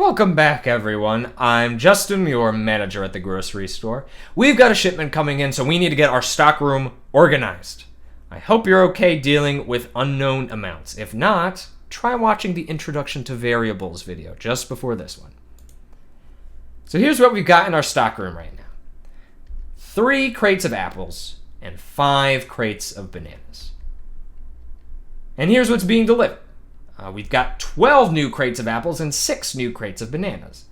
Welcome back, everyone. I'm Justin, your manager at the grocery store. We've got a shipment coming in, so we need to get our stockroom organized. I hope you're okay dealing with unknown amounts. If not, try watching the Introduction to Variables video just before this one. So here's what we've got in our stockroom right now. 3 crates of apples and 5 crates of bananas. And here's what's being delivered. We've got 12 new crates of apples and 6 new crates of bananas.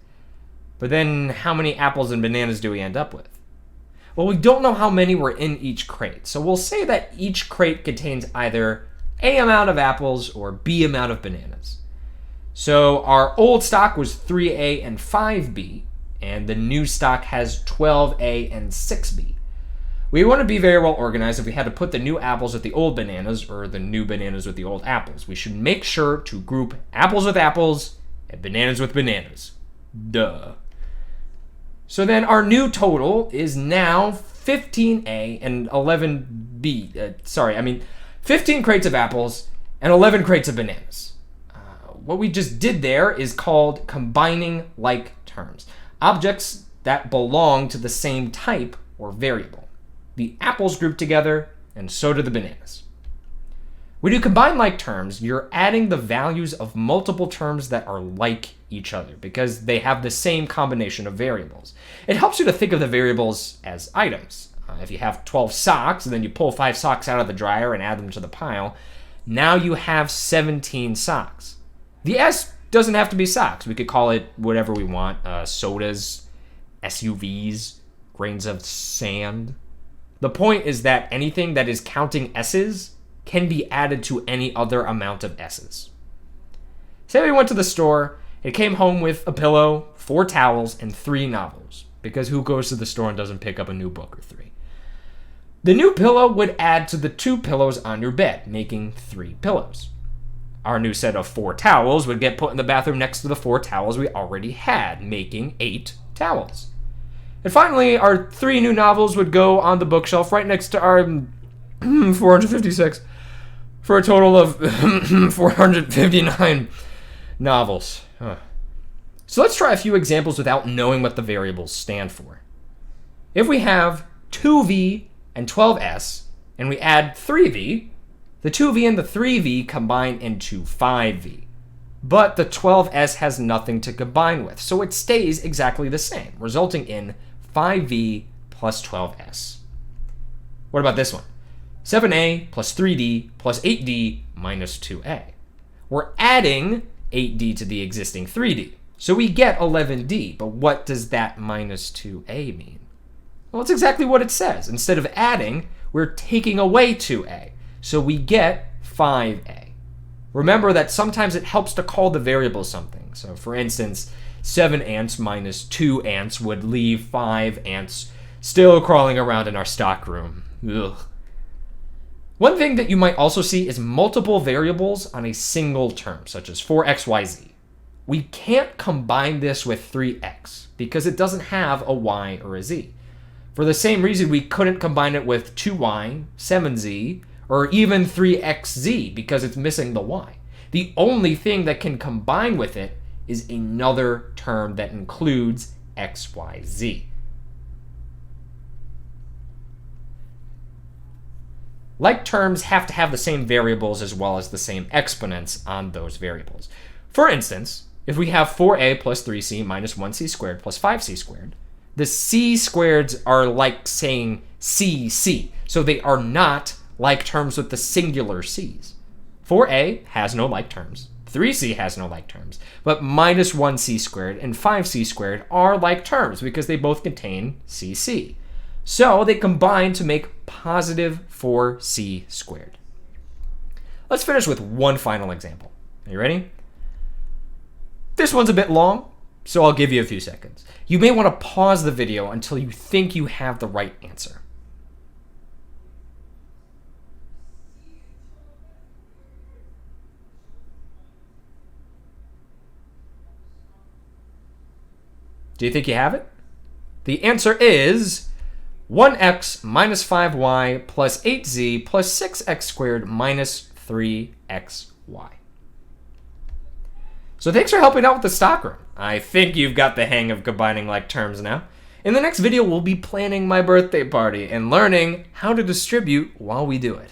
But then how many apples and bananas do we end up with? Well, we don't know how many were in each crate, so we'll say that each crate contains either A amount of apples or B amount of bananas. So our old stock was 3A and 5B, and the new stock has 12A and 6B. We want to be very well organized if we had to put the new apples with the old bananas or the new bananas with the old apples. We should make sure to group apples with apples and bananas with bananas. Duh. So then our new total is now 15A and 11B. 15 crates of apples and 11 crates of bananas. What we just did there is called combining like terms. Objects that belong to the same type or variable. The apples group together, and so do the bananas. When you combine like terms, you're adding the values of multiple terms that are like each other because they have the same combination of variables. It helps you to think of the variables as items. If you have 12 socks and then you pull 5 socks out of the dryer and add them to the pile, now you have 17 socks. The S doesn't have to be socks. We could call it whatever we want, sodas, SUVs, grains of sand. The point is that anything that is counting S's can be added to any other amount of S's. Say we went to the store and came home with a pillow, 4 towels, and 3 novels, because who goes to the store and doesn't pick up a new book or 3? The new pillow would add to the 2 pillows on your bed, making 3 pillows. Our new set of 4 towels would get put in the bathroom next to the 4 towels we already had, making 8 towels. And finally, our 3 new novels would go on the bookshelf right next to our 456 for a total of 459 novels. So let's try a few examples without knowing what the variables stand for. If we have 2V and 12S, and we add 3V, the 2V and the 3V combine into 5V. But the 12S has nothing to combine with, so it stays exactly the same, resulting in 5V plus 12S. What about this one? 7A plus 3D plus 8D minus 2A. We're adding 8D to the existing 3D, so we get 11D, but what does that minus 2A mean? Well, it's exactly what it says. Instead of adding, we're taking away 2A, so we get 5A. Remember that sometimes it helps to call the variable something. So for instance, 7 ants minus 2 ants would leave 5 ants still crawling around in our stockroom. Ugh. One thing that you might also see is multiple variables on a single term, such as 4xyz. We can't combine this with 3x because it doesn't have a y or a z. For the same reason, we couldn't combine it with 2y, 7z, or even 3xz because it's missing the y. The only thing that can combine with it is another term that includes xyz. Like terms have to have the same variables as well as the same exponents on those variables. For instance, if we have 4a plus 3c minus 1c squared plus 5c squared, the c squareds are like saying cc, so they are not like terms with the singular c's. 4a has no like terms, 3c has no like terms, but minus 1c squared and 5c squared are like terms because they both contain cc. So they combine to make positive 4c squared. Let's finish with one final example. Are you ready? This one's a bit long, so I'll give you a few seconds. You may want to pause the video until you think you have the right answer. Do you think you have it? The answer is 1x minus 5y plus 8z plus 6x squared minus 3xy. So thanks for helping out with the stockroom. I think you've got the hang of combining like terms now. In the next video, we'll be planning my birthday party and learning how to distribute while we do it.